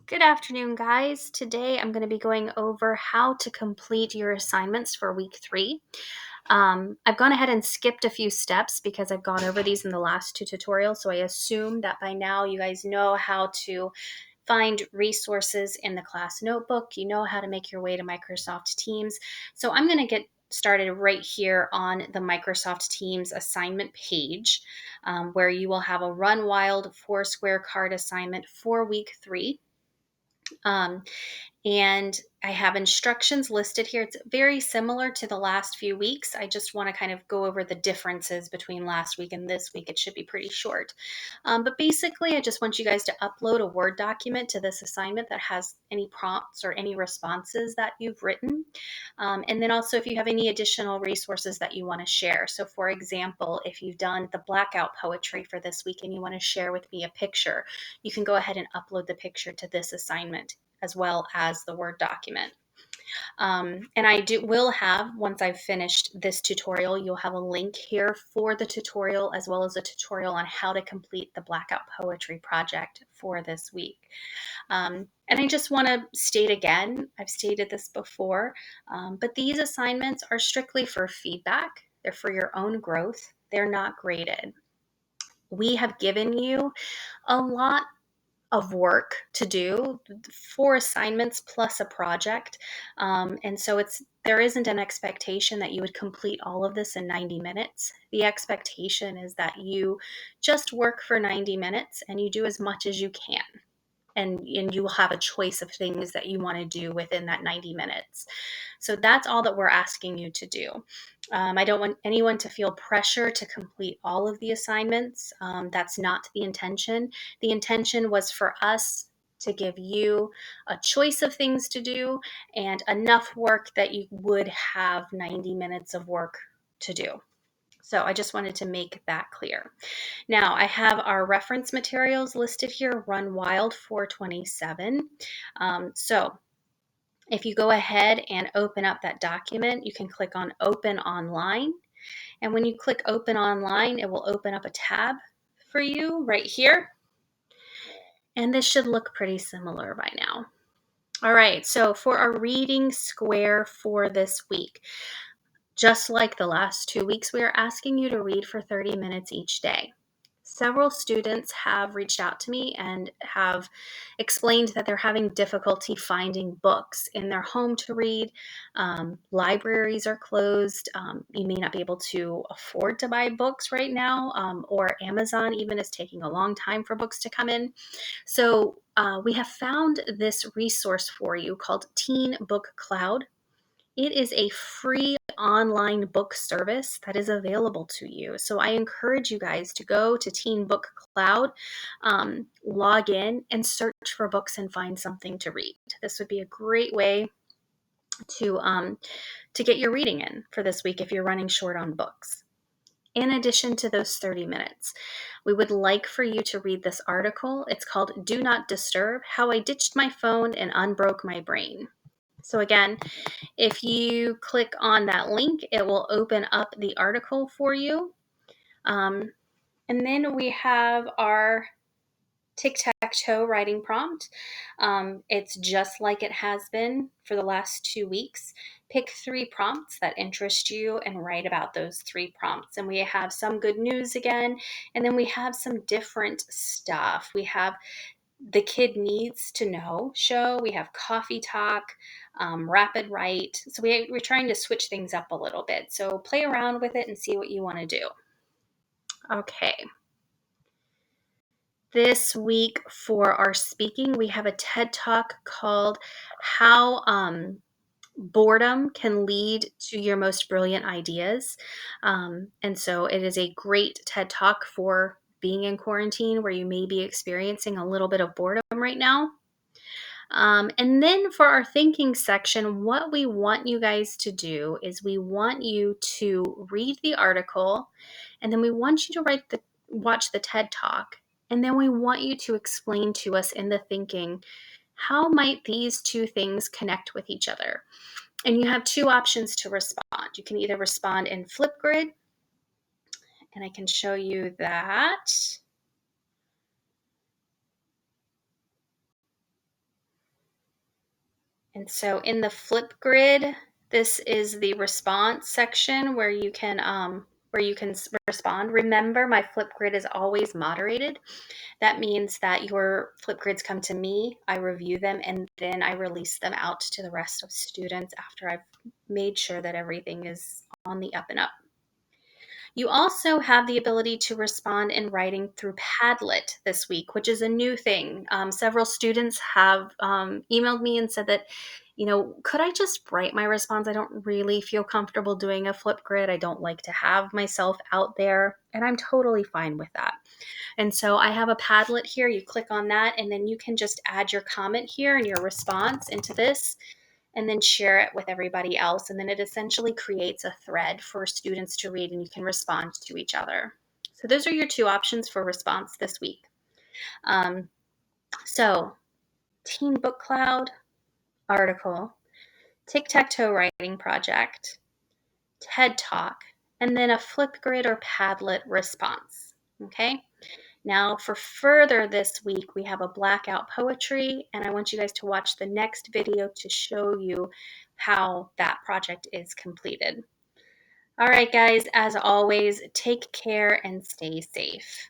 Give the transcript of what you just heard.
Good afternoon, guys. Today I'm going to be going over how to complete your assignments for week 3. I've gone ahead and skipped a few steps because I've gone over these in the last 2 tutorials, so I assume that by now you guys know how to find resources in the class notebook. You know how to make your way to Microsoft Teams. So I'm going to get started right here on the Microsoft Teams assignment page, where you will have a Run Wild Foursquare card assignment for week 3. And I have instructions listed here. It's very similar to the last few weeks. I just want to kind of go over the differences between last week and this week. It should be pretty short. But basically, I just want you guys to upload a Word document to this assignment that has any prompts or any responses that you've written. And then also if you have any additional resources that you want to share. So for example, if you've done the blackout poetry for this week and you want to share with me a picture, you can go ahead and upload the picture to this assignment as well as the Word document. And I will have, once I've finished this tutorial, you'll have a link here for the tutorial as well as a tutorial on how to complete the blackout poetry project for this week. And I just want to state again, I've stated this before, but these assignments are strictly for feedback. They're for your own growth. They're not graded. We have given you a lot of work to do, 4 assignments plus a project. And so there isn't an expectation that you would complete all of this in 90 minutes. The expectation is that you just work for 90 minutes and you do as much as you can. And you will have a choice of things that you want to do within that 90 minutes. So that's all that we're asking you to do. I don't want anyone to feel pressure to complete all of the assignments. That's not the intention. The intention was for us to give you a choice of things to do and enough work that you would have 90 minutes of work to do. So I just wanted to make that clear. Now I have our reference materials listed here, Run Wild 427. So if you go ahead and open up that document, you can click on Open Online. And when you click Open Online, it will open up a tab for you right here. And this should look pretty similar by now. All right, so for our reading square for this week, just like the last 2 weeks, we are asking you to read for 30 minutes each day. Several students have reached out to me and have explained that they're having difficulty finding books in their home to read. Libraries are closed. You may not be able to afford to buy books right now, or Amazon even is taking a long time for books to come in. So we have found this resource for you called Teen Book Cloud. It is a free online book service that is available to you. So I encourage you guys to go to Teen Book Cloud, log in, and search for books and find something to read. This would be a great way to get your reading in for this week if you're running short on books. In addition to those 30 minutes, we would like for you to read this article. It's called Do Not Disturb: How I Ditched My Phone and Unbroke My Brain. So again, if you click on that link, it will open up the article for you. And then we have our tic-tac-toe writing prompt. It's just like it has been for the last 2 weeks. Pick 3 prompts that interest you and write about those 3 prompts. And we have some good news again, and then we have some different stuff. We have the Kid Needs to Know show. We have Coffee Talk, Rapid Write. So we're trying to switch things up a little bit. So play around with it and see what you want to do. Okay. This week for our speaking, we have a TED Talk called How Boredom Can Lead to Your Most Brilliant Ideas. And so it is a great TED Talk for being in quarantine where you may be experiencing a little bit of boredom right now. And then for our thinking section, what we want you guys to do is we want you to read the article, and then we want you to watch the TED Talk, and then we want you to explain to us in the thinking, how might these 2 things connect with each other? And you have 2 options to respond. You can either respond in Flipgrid, and I can show you that. And so in the Flipgrid, this is the response section where you can respond. Remember, my Flipgrid is always moderated. That means that your Flipgrids come to me, I review them, and then I release them out to the rest of students after I've made sure that everything is on the up and up. You also have the ability to respond in writing through Padlet this week, which is a new thing. Several students have emailed me and said that, could I just write my response? I don't really feel comfortable doing a Flipgrid. I don't like to have myself out there, and I'm totally fine with that. And so I have a Padlet here. You click on that, and then you can just add your comment here and your response into this, and then share it with everybody else. And then it essentially creates a thread for students to read, and you can respond to each other. So those are your two options for response this week. So Teen Book Cloud, article, tic-tac-toe writing project, TED Talk, and then a Flipgrid or Padlet response. Okay. Now, for further this week, we have a blackout poetry, and I want you guys to watch the next video to show you how that project is completed. All right, guys, as always, take care and stay safe.